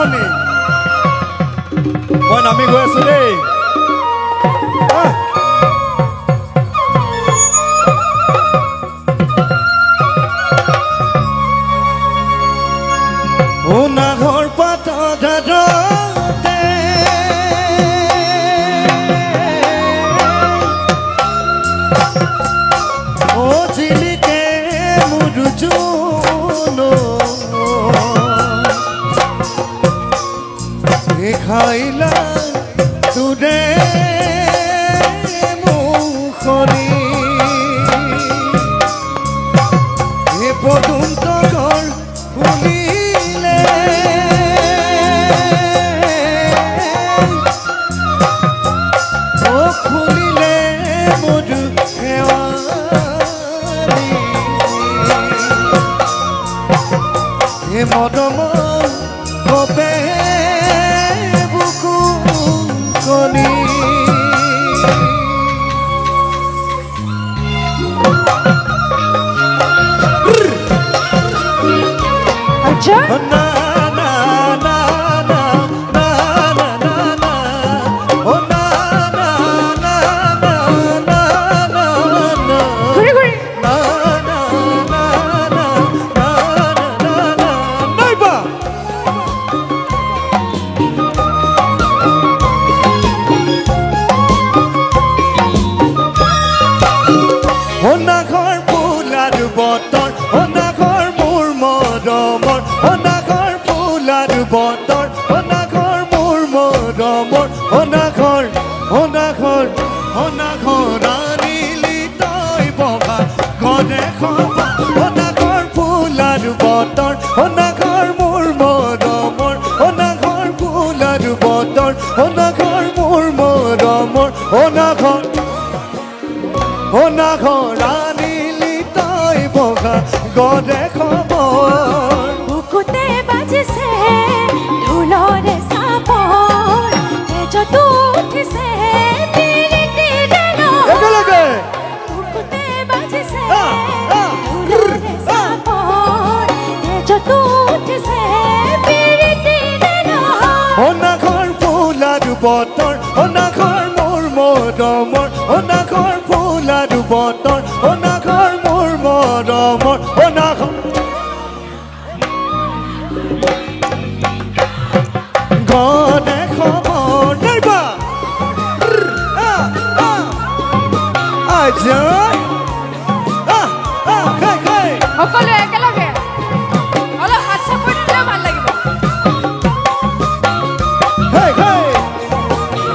নাচনী মই নামি গৈ আছো দেই নাঘৰ পাত দাদতে ও জিলিকে মুৰুজুনো খাইলা তোৰে মুখনি এ পদুন্ত ঘৰ খুলিলে ও খুলিলে মধু হেৱালি এ মদম কপে বুকু কনি আচ্ছা না না না না না না না না ও না না না না না না না ঘুরে ঘুরে না না না না না না না নাইবা ও না ঘর ফুলার বতর ও না ঘর মোর মরমর ও না ঘর ফুলার বতর ও না ঘর মোর মরমর ও না ঘর ও না ঘর ও না ঘর আনিলি তই বগা ঘরে খবা ও না ঘর ফুলার বতর ও না ঘর মোর মরমর ও না ঘর ফুলার বতর ও না ঘর মোর মরমর ও না ঘর আনিলি তই বগা গদে খবৰ বুকুতে বাজিছে ঢোলৰে চাপৰ তেজতো উঠিছে পিৰিতিৰে একেলগে বুকুতে বাজিছে আ, আ, ঢোলৰে চাপৰ তেজতো উঠিছে পিৰিতিৰে ও না ঘৰ ফুলাৰ বতৰ ও না ঘৰ মোৰ মৰমৰ ও না ঘৰ ফুলাৰ বতৰ ও না ঘৰ মোৰ মৰমৰ ও না ঘৰ গদে খবৰ নাইবা আজা সকলো একেলগে অলপ হাত চাপৰি দিলে ভাল লাগিব Hey, hey!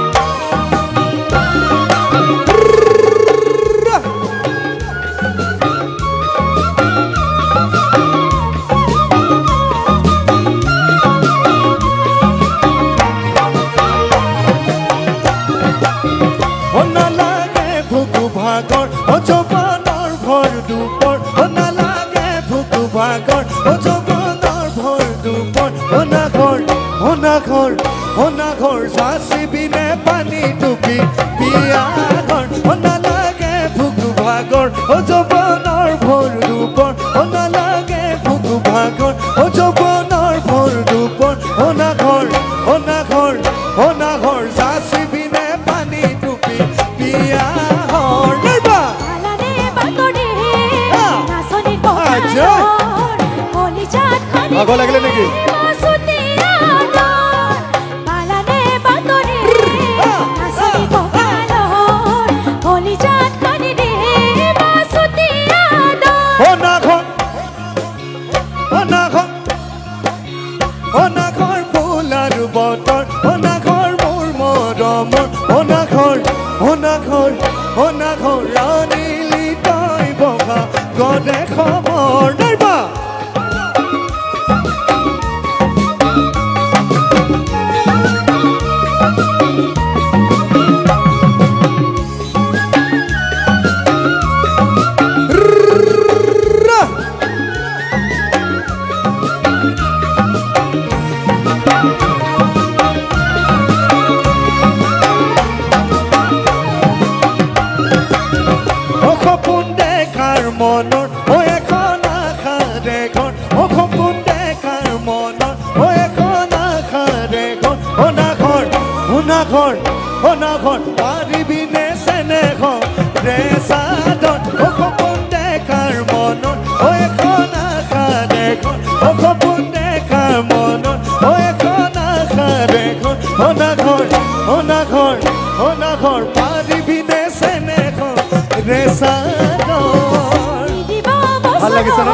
নালাগে ভুকু ভাগৰ অজবানৰ ভৰ দুপৰ নালাগে ভুকু ভাগৰ অজবানৰ ভৰ দুপৰ অনাঘৰ চাচিবিনে পানী টুপি বিয়া ঘৰ নালাগে ভুকু ভাগৰ অজবানৰ ভৰ দুপৰ নালাগে ভুকু ভাগৰ অজবানৰ ভৰ দুপৰ অনাঘৰ চাচিবিনে পানী টুপি বিয়া ঘৰ নাইবা আলানে বাতৰি নাচনি আচ্ছা। কঁকালৰ কলিজাত খানি ভাগৰ লাগিলে নেকি? মাছুতি আদৰ আলানে বাতৰি নাচনি কঁকালৰ কলিজাত খানি দে মাছুতি আদৰ অনাঘৰ ফুলাৰ বতৰ অনাঘৰ মোৰ মৰমৰ অনাঘৰ আনিলি তই বগা গদে খবৰ নাইবা মনৰ ও এখন আশা দেখৰ ও সপোন দেখাৰ মনৰ ও এখন আশা ঘৰ পাৰিবিনে চেনেহ ৰেচাদত সপোন দেখাৰ মনত এখন আশাৰ এখন সপোন দেখাৰ মনত এখন আশাৰ এখন ঘৰ পাৰিবিনে চেনেহ ৰেচাদত ভাল লাগিছে ন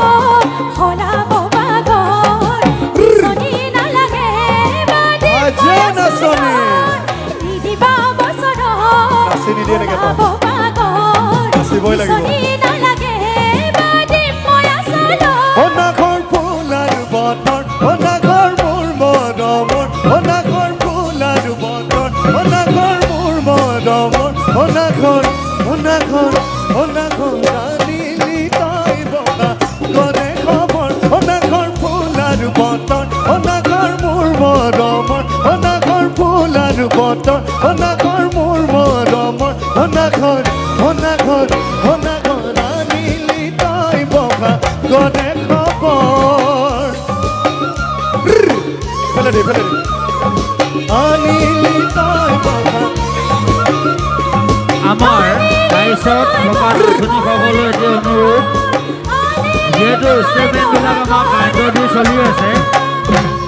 আজে নাচনী নাচি নিদিয়ে নেকি নাচিবই লাগিব অনাঘৰ ফুল আৰু বতৰ অনাঘৰ মোৰ মৰমৰ অনাঘৰ ফুল আৰু বতৰ অনাঘৰ মোৰ মৰমৰ অনাঘৰ আনিলি তই বগা গনে খবৰ অনাঘৰ ফুল আৰু বতৰ অনাঘৰ মোৰ মৰমৰ অনাঘৰ ফুল আৰু বতৰ অনাঘৰ মোৰ মৰমৰ অনাঘৰ আনিলি তই বগা গনে খবৰ ফেলে দে আনিলি তই বগা আমাৰ ৰাইজত থকা নাচনীসকলৰ এটি অনুৰোধ যিহেতু ষ্টেটমেণ্টবিলাক আমাৰ কাৰেণ্টৰ দি চলি আছে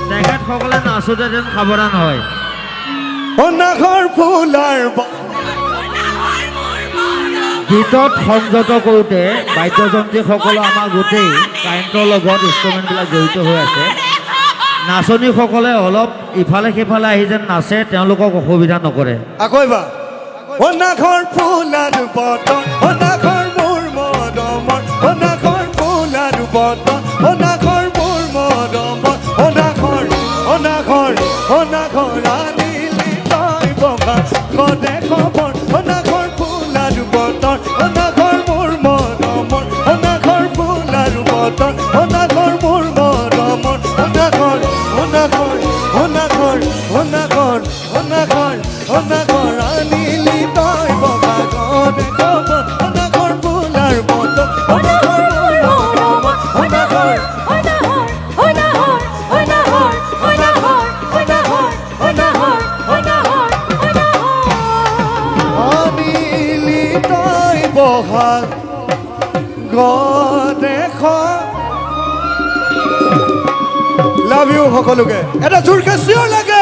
তেখেতসকলে নাচোঁতে যেন সাৱধান হয় অনাঘৰ ফুলাৰ গীতত সংযত কৰোঁতে বাদ্যযন্ত্ৰীসকলে আমাৰ গোটেই কাৰেণ্টৰ লগত ইনষ্ট্ৰুমেণ্টবিলাক জড়িত হৈ আছে নাচনীসকলে অলপ ইফালে সিফালে আহি যেন নাচে তেওঁলোকক অসুবিধা নকৰে আকৌ এবাৰ অনাঘৰ ফুলাৰ বতৰ অনাঘৰ মোৰ মৰমৰ অনাঘৰ ফুলাৰ বতৰ অনাঘৰ মোৰ মৰমৰ অনাঘৰ আনিলি তই বগা গনে খবৰ অনাঘৰ ফুলাৰ বতৰ অনাঘৰ মোৰ মৰমৰ অনাঘৰ ফুলাৰ বতৰ অনাঘৰ মোৰ মৰমৰ অনাঘৰ আনিলি তই বগা গনে খবৰ অনাঘৰ ফুলাৰ বতৰ অনাঘৰ মোৰ মৰমৰ অনাঘৰ আনিলি তই বগা গনে লাভ ইউ সকলোকে এটা জোৰকে চিঞৰ লাগে